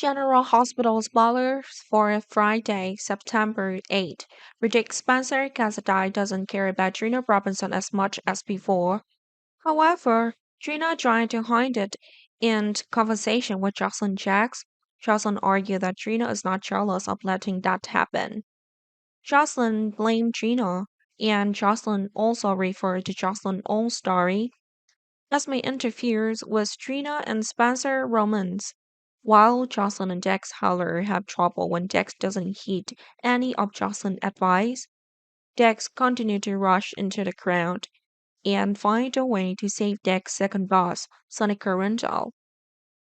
General Hospital spoilers for Friday, September 8. Predict Spencer Cassidy doesn't care about Gina Robinson as much as before. However, Gina tried to hide it in conversation with Jocelyn Jacks. Jocelyn argued that Gina is not jealous of letting that happen. Jocelyn blamed Gina, and Jocelyn also referred to Jocelyn's own story. Esme interferes with Trina and Spencer romance, while Jocelyn and Dex Heller have trouble when Dex doesn't heed any of Jocelyn's advice. Dex continue to rush into the crowd and find a way to save Dex's second boss, Sonny Corinto.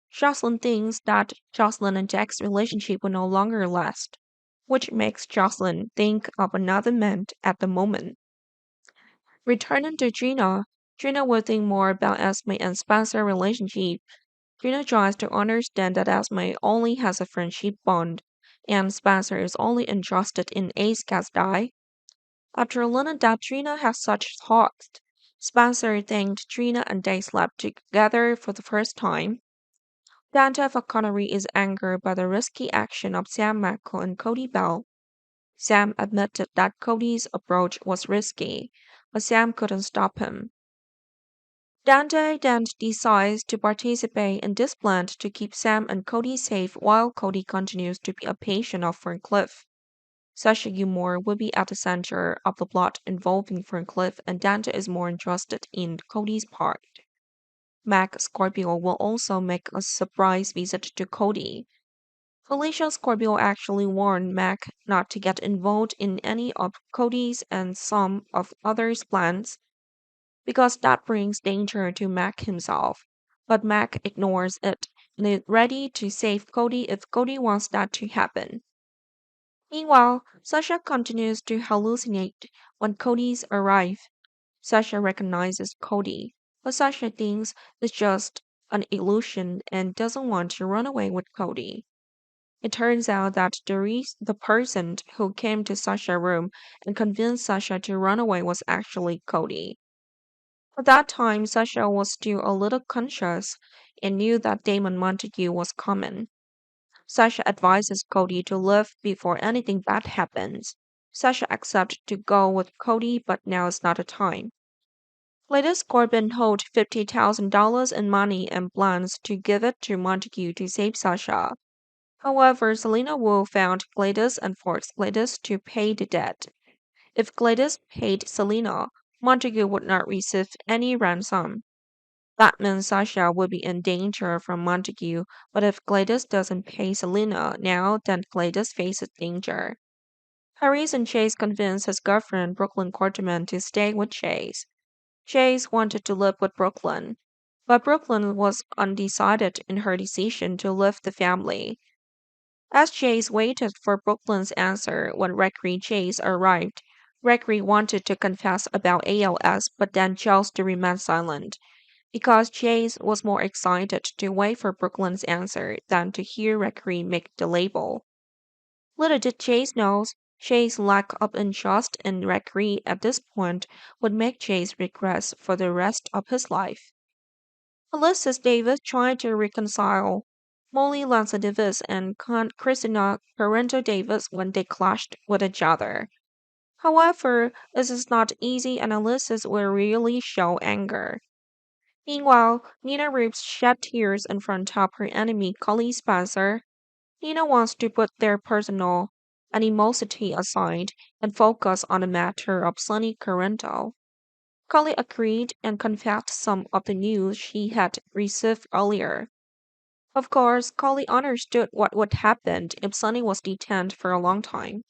Jocelyn thinks that Jocelyn and Dex's relationship will no longer last, which makes Jocelyn think of another man at the moment. Returning to Gina, Gina will think more about Esme and Spencer's relationship. Gina tries to understand that Esme only has a friendship bond, and Spencer is only interested in Ace Cassidy. After learning that Gina has such thoughts, Spencer thanked Gina and they slept together for the first time. Dante Connery is angered by the risky action of Sam Michael and Cody Bell. Sam admitted that Cody's approach was risky, but Sam couldn't stop him. Dante then decides to participate in this plan to keep Sam and Cody safe while Cody continues to be a patient of Ferncliff. Sasha Gilmore will be at the center of the plot involving Ferncliff, and Dante is more interested in Cody's part. Mac Scorpio will also make a surprise visit to Cody. Felicia Scorpio actually warned Mac not to get involved in any of Cody's and some of others' plans because that brings danger to Mac himself. But Mac ignores it and is ready to save Cody if Cody wants that to happen. Meanwhile, Sasha continues to hallucinate when Cody's arrive. Sasha recognizes Cody, but Sasha thinks it's just an illusion and doesn't want to run away with Cody. It turns out that the person who came to Sasha's room and convinced Sasha to run away was actually Cody. At that time, Sasha was still a little conscious and knew that Damon Montague was coming. Sasha advises Cody to leave before anything bad happens. Sasha accepts to go with Cody, but now is not the time. Gladys Corbin holds $50,000 in money and plans to give it to Montague to save Sasha. However, Selena Wu found Gladys and forced Gladys to pay the debt. If Gladys paid Selena, Montague would not receive any ransom. That means Sasha would be in danger from Montague, but if Gladys doesn't pay Selena now, then Gladys faces danger. Harris and Chase convince his girlfriend Brooklyn Quarterman to stay with Chase. Chase wanted to live with Brooklyn, but Brooklyn was undecided in her decision to leave the family. As Chase waited for Brooklyn's answer when Recre Chase arrived, Recre wanted to confess about ALS but then chose to remain silent because Chase was more excited to wait for Brooklyn's answer than to hear Recre make the label. Little did Chase know, Chase's lack of interest in Recre at this point would make Chase regret for the rest of his life. Ulysses Davis tried to reconcile Molly Lanza Davis and Christina Parento Davis when they clashed with each other. However, this is not easy and Ulysses will really show anger. Meanwhile, Nina Reeves shed tears in front of her enemy Cully Spencer. Nina wants to put their personal animosity aside and focus on the matter of Sonny Corinto. Cully agreed and confessed some of the news she had received earlier. Of course, Cully understood what would happen if Sonny was detained for a long time.